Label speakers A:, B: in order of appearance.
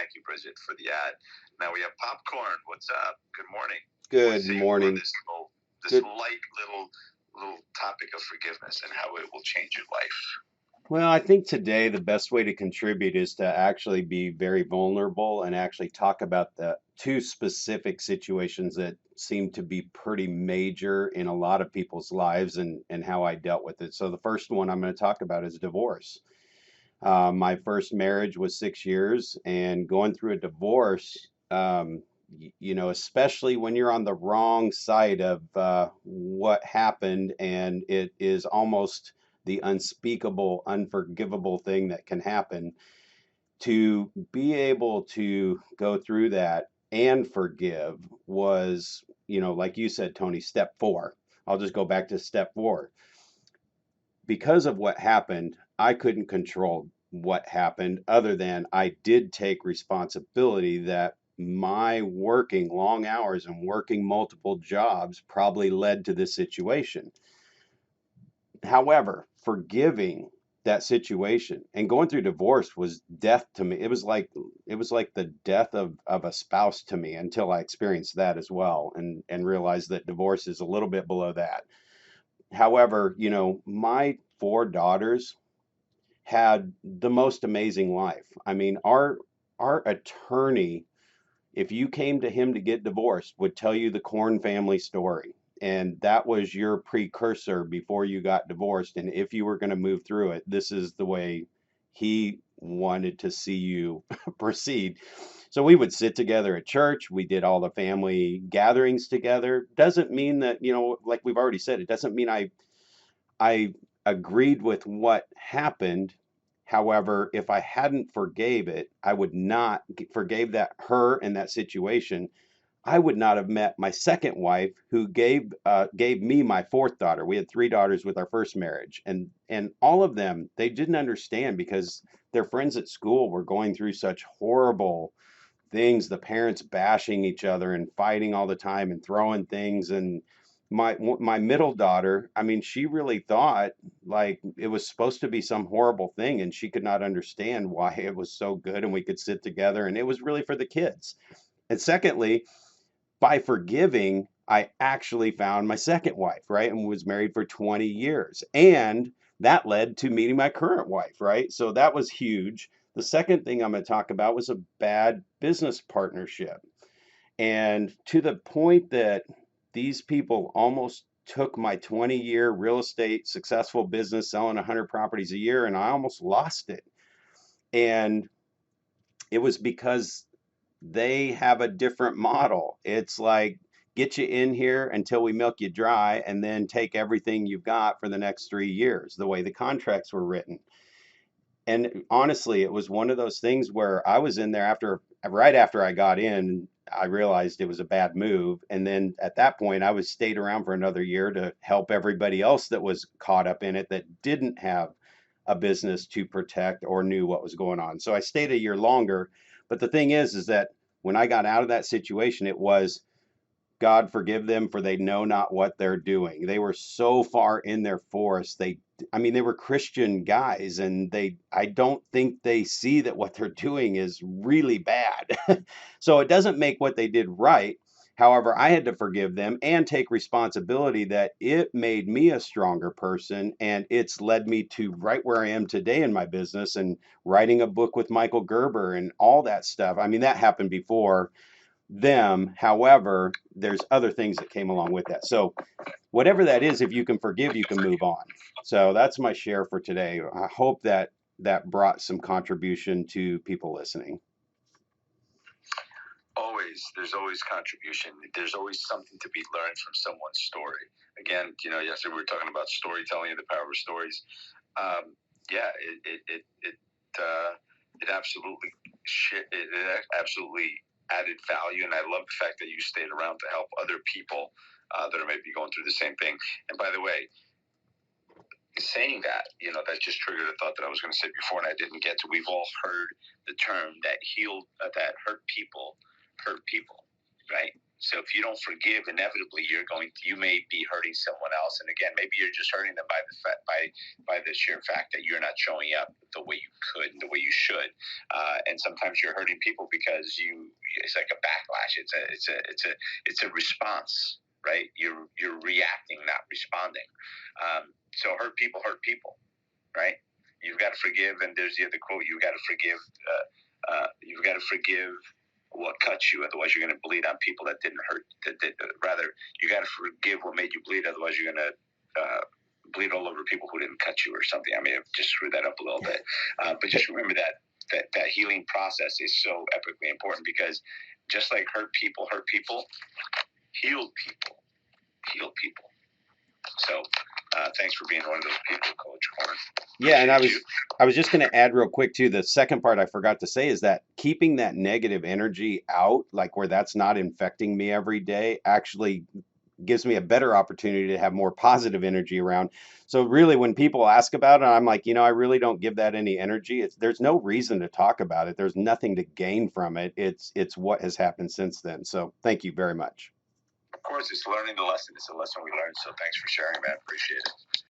A: Thank you, Bridget, for the ad. Now we have Popcorn. What's up? Good morning.
B: Good morning.
A: This light little topic of forgiveness and how it will change your life.
B: Well, I think today the best way to contribute is to actually be very vulnerable and actually talk about the two specific situations that seem to be pretty major in a lot of people's lives and how I dealt with it. So the first one I'm going to talk about is divorce. My first marriage was 6 years, and going through a divorce, especially when you're on the wrong side of what happened, and it is almost the unspeakable, unforgivable thing that can happen, to be able to go through that and forgive was, like you said, Tony, step four. I'll just go back to step four. Because of what happened, I couldn't control what happened other than I did take responsibility that my working long hours and working multiple jobs probably led to this situation. However, forgiving that situation and going through divorce was death to me. It was like the death of a spouse to me until I experienced that as well and realized that divorce is a little bit below that. However, my four daughters had the most amazing life. I mean, our attorney, if you came to him to get divorced, would tell you the Corn family story. And that was your precursor before you got divorced. And if you were going to move through it, this is the way he wanted to see you proceed. So we would sit together at church. We did all the family gatherings together. Doesn't mean that, like we've already said, it doesn't mean I agreed with what happened. However, if I hadn't forgave it, I would not forgave that her in that situation. I would not have met my second wife, who gave me my fourth daughter. We had three daughters with our first marriage, and all of them, they didn't understand because their friends at school were going through such horrible things, the parents bashing each other and fighting all the time and throwing things. And my middle daughter, I mean, she really thought like it was supposed to be some horrible thing, and she could not understand why it was so good and we could sit together and it was really for the kids. And secondly, by forgiving, I actually found my second wife, right? And was married for 20 years. And that led to meeting my current wife, right? So that was huge. The second thing I'm going to talk about was a bad business partnership. And to the point that these people almost took my 20-year real estate successful business selling 100 properties a year, and I almost lost it. And it was because they have a different model. It's like, get you in here until we milk you dry and then take everything you've got for the next 3 years, the way the contracts were written. And honestly, it was one of those things where I was in there right after I got in, I realized it was a bad move. And then at that point, I was stayed around for another year to help everybody else that was caught up in it that didn't have a business to protect or knew what was going on. So I stayed a year longer. But the thing is that when I got out of that situation, it was, God forgive them, for they know not what they're doing. They were so far in their forest. I mean, they were Christian guys, and I don't think they see that what they're doing is really bad. So it doesn't make what they did right. However, I had to forgive them and take responsibility that it made me a stronger person, and it's led me to right where I am today in my business and writing a book with Michael Gerber and all that stuff. I mean, that happened before them. However, there's other things that came along with that. So whatever that is, if you can forgive, you can move on. So that's my share for today. I hope that brought some contribution to people listening.
A: There's always contribution. There's always something to be learned from someone's story. Again, yesterday we were talking about storytelling and the power of stories. Yeah, it absolutely added value, and I love the fact that you stayed around to help other people that are maybe going through the same thing. And by the way, saying that, that just triggered a thought that I was going to say before and I didn't get to. We've all heard the term that hurt people, right? So if you don't forgive, inevitably you may be hurting someone else. And again, maybe you're just hurting them by the sheer fact that you're not showing up the way you could and the way you should. And sometimes you're hurting people because it's like a backlash. It's a response, right? You're reacting, not responding. So hurt people, right? You've got to forgive. And there's the other quote: you've got to forgive. You've got to forgive what cuts you, otherwise you're going to bleed on people that didn't hurt. Rather, you got to forgive what made you bleed, otherwise you're going to bleed all over people who didn't cut you or something. I may have just screwed that up a little bit, but just remember that healing process is so epically important, because just like hurt people, healed people heal people. So thanks for being one of those people, Coach Horn.
B: Yeah, and I was just going to add real quick too. The second part I forgot to say is that keeping that negative energy out, like where that's not infecting me every day, actually gives me a better opportunity to have more positive energy around. So really, when people ask about it, I'm like, I really don't give that any energy. There's no reason to talk about it. There's nothing to gain from it. It's what has happened since then. So thank you very much.
A: Of course, it's learning the lesson. It's a lesson we learned. So thanks for sharing, man. Appreciate it.